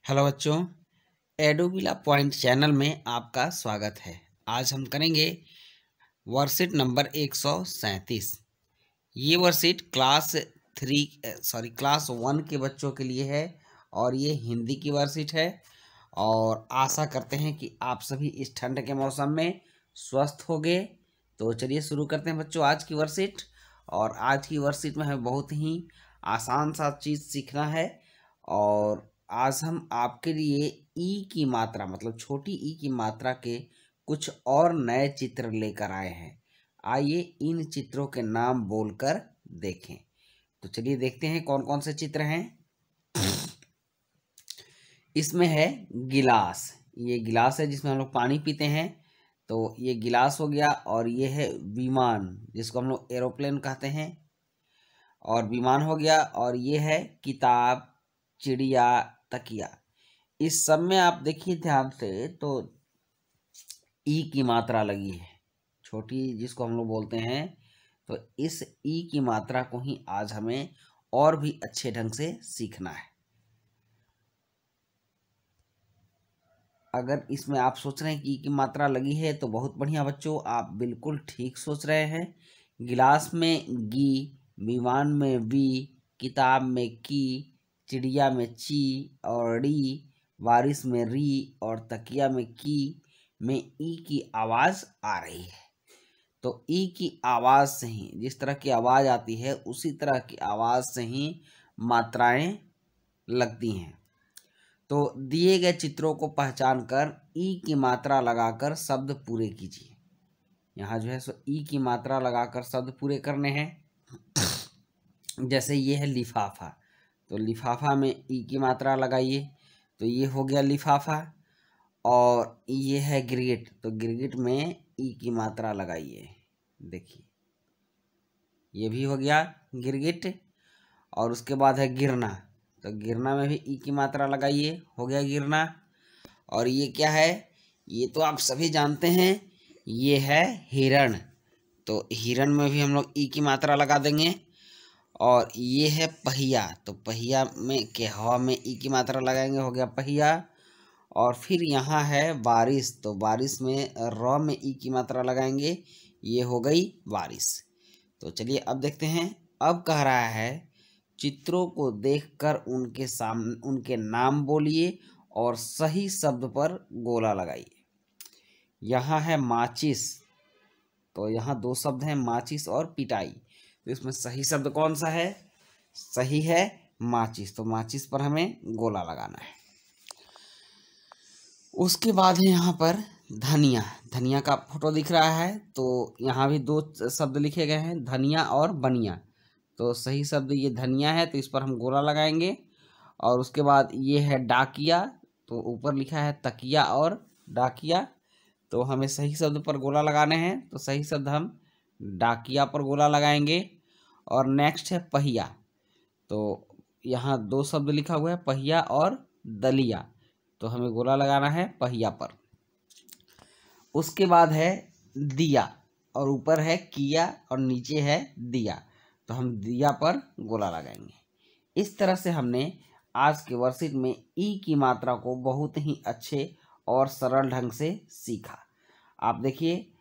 Hello बच्चों, एडोबिला point channel में आपका स्वागत है। आज हम करेंगे वर्कशीट नंबर 137। ये वर्कशीट क्लास 1 के बच्चों के लिए है और ये हिंदी की वर्कशीट है। और आशा करते हैं कि आप सभी इस ठंड के मौसम में स्वस्थ होंगे। तो चलिए शुरू करते हैं बच्चों आज की वर्कशीट। और आज की वर्कशीट में हमें बहुत ही आसान सा चीज़ सीखना है। और आज हम आपके लिए ई की मात्रा मतलब छोटी ई की मात्रा के कुछ और नए चित्र लेकर आए हैं। आइए इन चित्रों के नाम बोलकर देखें। तो चलिए देखते हैं कौन कौन से चित्र हैं। इसमें है गिलास। ये गिलास है जिसमें हम लोग पानी पीते हैं, तो ये गिलास हो गया। और ये है विमान जिसको हम लोग एरोप्लेन कहते हैं, और विमान हो गया। और ये है किताब, चिड़िया, तकिया। इस सब में आप देखिए ध्यान से तो ई की मात्रा लगी है, छोटी जिसको हम लोग बोलते हैं। तो इस ई की मात्रा को ही आज हमें और भी अच्छे ढंग से सीखना है। अगर इसमें आप सोच रहे हैं कि ई की मात्रा लगी है तो बहुत बढ़िया बच्चों, आप बिल्कुल ठीक सोच रहे हैं। गिलास में गी, विमान में वी, किताब में की, चिड़िया में ची और डी, बारिश में री और तकिया में की में ई की आवाज़ आ रही है। तो ई की आवाज़ से ही, जिस तरह की आवाज़ आती है उसी तरह की आवाज़ से ही मात्राएं लगती हैं। तो दिए गए चित्रों को पहचान कर ई की मात्रा लगाकर शब्द पूरे कीजिए। यहाँ जो है सो ई की मात्रा लगाकर शब्द पूरे करने हैं। जैसे ये है लिफाफा, तो लिफाफा में ई की मात्रा लगाइए, तो ये हो गया लिफाफा। और ये है गिरगिट, तो गिरगिट में ई की मात्रा लगाइए, देखिए ये भी हो गया गिरगिट। और उसके बाद है गिरना, तो गिरना में भी ई की मात्रा लगाइए, हो गया गिरना। और ये क्या है, ये तो आप सभी जानते हैं, ये है हिरण। तो हिरण में भी हम लोग ई की मात्रा लगा देंगे। और ये है पहिया, तो पहिया में के हवा में ई की मात्रा लगाएंगे, हो गया पहिया। और फिर यहाँ है बारिश, तो बारिश में र में ई की मात्रा लगाएंगे, ये हो गई बारिश। तो चलिए अब देखते हैं। अब कह रहा है चित्रों को देखकर उनके नाम बोलिए और सही शब्द पर गोला लगाइए। यहाँ है माचिस, तो यहाँ दो शब्द हैं माचिस और पिटाई। तो इसमें सही शब्द कौन सा है? सही है माचिस, तो माचिस पर हमें गोला लगाना है। उसके बाद है यहाँ पर धनिया। धनिया का फोटो दिख रहा है, तो यहाँ भी दो शब्द लिखे गए हैं, धनिया और बनिया। तो सही शब्द ये धनिया है, तो इस पर हम गोला लगाएंगे। और उसके बाद ये है डाकिया, तो ऊपर लिखा है तकिया और डाकिया, तो हमें सही शब्द पर गोला लगाने हैं। तो सही शब्द हम डाकिया पर गोला लगाएंगे। और नेक्स्ट है पहिया, तो यहाँ दो शब्द लिखा हुआ है पहिया और दलिया, तो हमें गोला लगाना है पहिया पर। उसके बाद है दिया, और ऊपर है किया और नीचे है दिया, तो हम दिया पर गोला लगाएंगे। इस तरह से हमने आज के वर्कशीट में ई की मात्रा को बहुत ही अच्छे और सरल ढंग से सीखा। आप देखिए,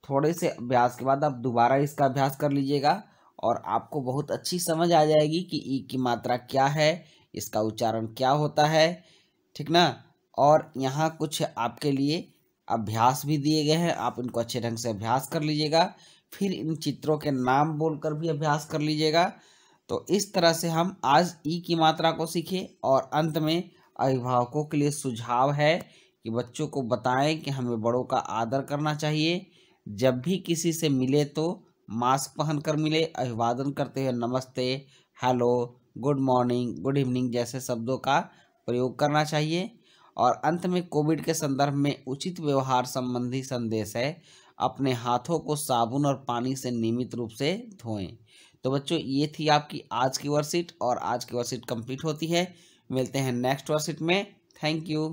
थोड़े से अभ्यास के बाद आप दोबारा इसका अभ्यास कर लीजिएगा और आपको बहुत अच्छी समझ आ जाएगी कि ई की मात्रा क्या है, इसका उच्चारण क्या होता है, ठीक ना। और यहाँ कुछ आपके लिए अभ्यास भी दिए गए हैं, आप इनको अच्छे ढंग से अभ्यास कर लीजिएगा। फिर इन चित्रों के नाम बोलकर भी अभ्यास कर लीजिएगा। तो इस तरह से हम आज ई की मात्रा को सीखे। और अंत में अभिभावकों के लिए सुझाव है कि बच्चों को बताएं कि हमें बड़ों का आदर करना चाहिए। जब भी किसी से मिले तो मास्क पहनकर मिले, अभिवादन करते हुए नमस्ते, hello, good morning, good evening जैसे शब्दों का प्रयोग करना चाहिए। और अंत में कोविड के संदर्भ में उचित व्यवहार संबंधी संदेश है, अपने हाथों को साबुन और पानी से नियमित रूप से धोएं। तो बच्चों ये थी आपकी आज की वर्कशीट, और आज की वर्कशीट कंप्लीट होती है। मिलते हैं नेक्स्ट वर्कशीट में। Thank you.